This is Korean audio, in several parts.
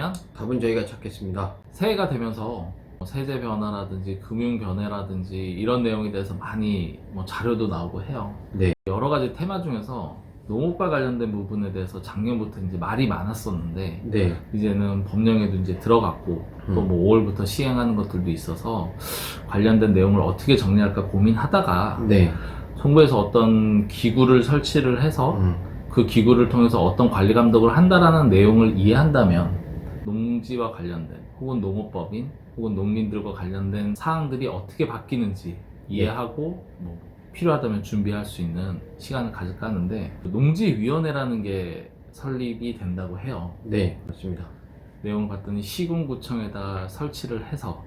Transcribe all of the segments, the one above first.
찾으시면 답은 저희가 찾겠습니다. 새해가 되면서 세제 변화라든지 금융 변화라든지 이런 내용에 대해서 많이 자료도 나오고 해요. 네. 여러 가지 테마 중에서 농업과 관련된 부분에 대해서 작년부터 이제 말이 많았었는데 네. 이제는 법령에도 이제 들어갔고 또 5월부터 시행하는 것들도 있어서 관련된 내용을 어떻게 정리할까 고민하다가 네. 정부에서 어떤 기구를 설치를 해서 그 기구를 통해서 어떤 관리 감독을 한다라는 내용을 이해한다면 농지와 관련된 혹은 농업법인 혹은 농민들과 관련된 사항들이 어떻게 바뀌는지 이해하고 필요하다면 준비할 수 있는 시간을 가질까 하는데 농지위원회라는 게 설립이 된다고 해요. 네. 맞습니다. 내용을 봤더니 시군구청에다 설치를 해서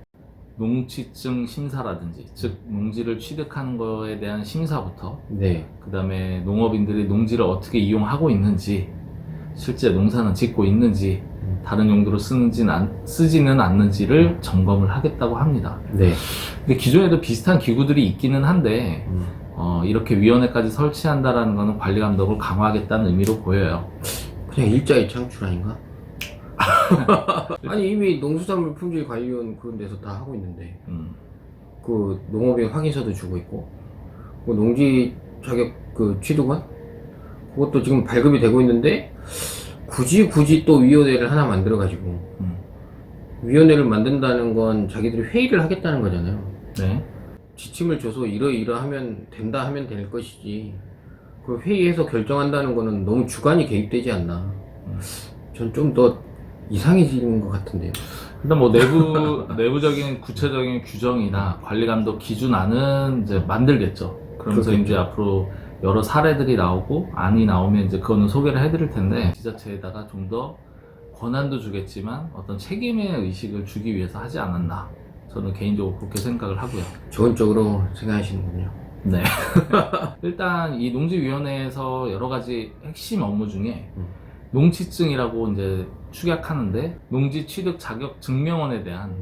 농취증 심사라든지 즉 농지를 취득하는 거에 대한 심사부터 네. 그 다음에 농업인들이 농지를 어떻게 이용하고 있는지 실제 농사는 짓고 있는지 다른 용도로 쓰지는 않는지를 점검을 하겠다고 합니다. 네. 근데 기존에도 비슷한 기구들이 있기는 한데 이렇게 위원회까지 설치한다라는 것은 관리 감독을 강화하겠다는 의미로 보여요. 그냥 일자리 창출 아닌가? 아니 이미 농수산물 품질 관리원 그런 데서 다 하고 있는데 그 농업인 확인서도 주고 있고 그 농지 자격 그 취득원 그것도 지금 발급이 되고 있는데 굳이 또 위원회를 하나 만들어 가지고 위원회를 만든다는 건 자기들이 회의를 하겠다는 거잖아요. 네. 지침을 줘서 이러이러하면 된다 하면 될 것이지 그 회의에서 결정한다는 거는 너무 주관이 개입되지 않나. 전 좀 더 이상해지는 것 같은데요. 일단 내부적인 구체적인 규정이나 관리 감독 기준안은 이제 만들겠죠. 그러면서 그렇겠죠. 이제 앞으로 여러 사례들이 나오고 안이 나오면 이제 그거는 소개를 해드릴 텐데 지자체에다가 좀 더 권한도 주겠지만 어떤 책임의 의식을 주기 위해서 하지 않았나. 저는 개인적으로 그렇게 생각을 하고요. 좋은 쪽으로 생각하시는군요. 네. 일단 이 농지위원회에서 여러 가지 핵심 업무 중에 농취증이라고 이제 축약하는데 농지 취득 자격 증명원에 대한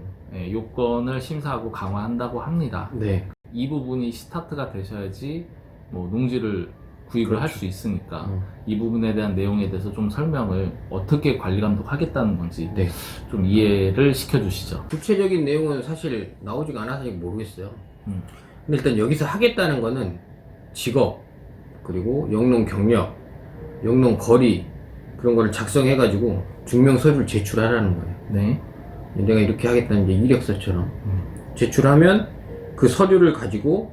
요건을 심사하고 강화한다고 합니다. 네. 이 부분이 스타트가 되셔야지 농지를 구입을 할 수 있으니까 이 부분에 대한 내용에 대해서 좀 설명을 어떻게 관리 감독하겠다는 건지 네. 좀 이해를 시켜주시죠. 구체적인 내용은 사실 나오지가 않아서 모르겠어요. 근데 일단 여기서 하겠다는 거는 직업, 그리고 영농 경력, 영농 거리 그런 거를 작성해가지고 증명 서류를 제출하라는 거예요. 네. 내가 이렇게 하겠다는 이제 이력서처럼 제출하면 그 서류를 가지고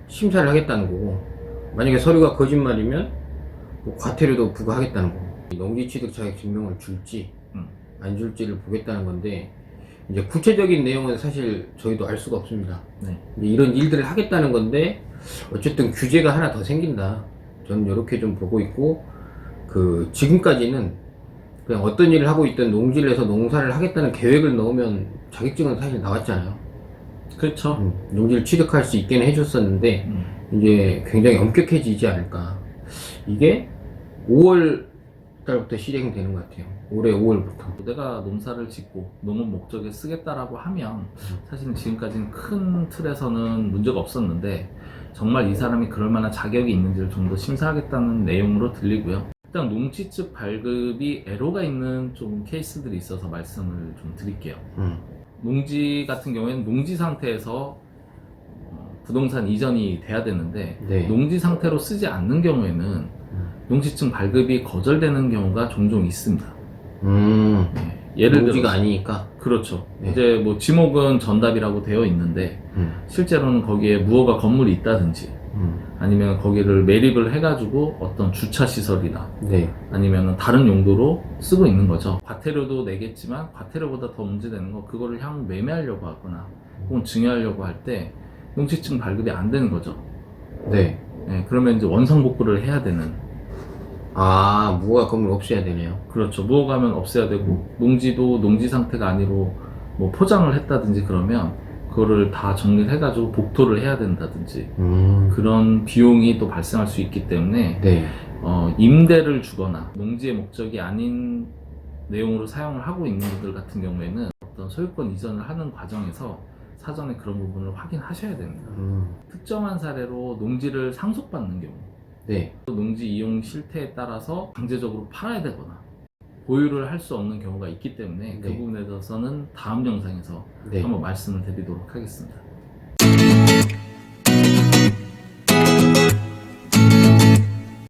심사를 하겠다는 거고, 만약에 서류가 거짓말이면 뭐 과태료도 부과하겠다는 거고, 농지 취득 자격 증명을 줄지 안 줄지를 보겠다는 건데, 이제 구체적인 내용은 사실 저희도 알 수가 없습니다. 네. 이런 일들을 하겠다는 건데 어쨌든 규제가 하나 더 생긴다. 저는 이렇게 좀 보고 있고, 그 지금까지는 그냥 어떤 일을 하고 있든 농지를 해서 농사를 하겠다는 계획을 넣으면 자격증은 사실 나왔잖아요. 그렇죠. 농지를 취득할 수 있게는 해줬었는데 이제 굉장히 엄격해지지 않을까. 이게 5월 달부터 시행되는 것 같아요. 올해 5월부터. 내가 농사를 짓고 농업 목적에 쓰겠다라고 하면 사실은 지금까지는 큰 틀에서는 문제가 없었는데 정말 이 사람이 그럴 만한 자격이 있는지를 좀 더 심사하겠다는 내용으로 들리고요. 일단 농취증 발급이 애로가 있는 좀 케이스들이 있어서 말씀을 좀 드릴게요. 농지 같은 경우에는 농지 상태에서 부동산 이전이 돼야 되는데 네. 농지 상태로 쓰지 않는 경우에는 농취증 발급이 거절되는 경우가 종종 있습니다. 예를 농지가 들어서 아니니까. 그렇죠. 네. 이제 지목은 전답이라고 되어 있는데 실제로는 거기에 무허가 건물이 있다든지 아니면 거기를 매립을 해가지고 어떤 주차 시설이나 네. 아니면 다른 용도로 쓰고 있는 거죠. 과태료도 내겠지만 과태료보다 더 문제되는 거 그거를 향후 매매하려고 하거나 혹은 증여하려고 할 때 농취증 발급이 안 되는 거죠. 네. 네, 그러면 이제 원상복구를 해야 되는. 아, 무허가 건물 없애야 되네요. 그렇죠. 무허가면 없애야 되고 농지도 농지 상태가 아니고 포장을 했다든지 그러면 그거를 다 정리를 해가지고 복토를 해야 된다든지 그런 비용이 또 발생할 수 있기 때문에 네. 임대를 주거나 농지의 목적이 아닌 내용으로 사용을 하고 있는 분들 같은 경우에는 어떤 소유권 이전을 하는 과정에서 사전에 그런 부분을 확인하셔야 됩니다. 특정한 사례로 농지를 상속받는 경우 네. 농지 이용 실태에 따라서 강제적으로 팔아야 되거나 보유를 할 수 없는 경우가 있기 때문에 그 네. 부분에 대해서는 다음 영상에서 네. 한번 말씀을 드리도록 하겠습니다.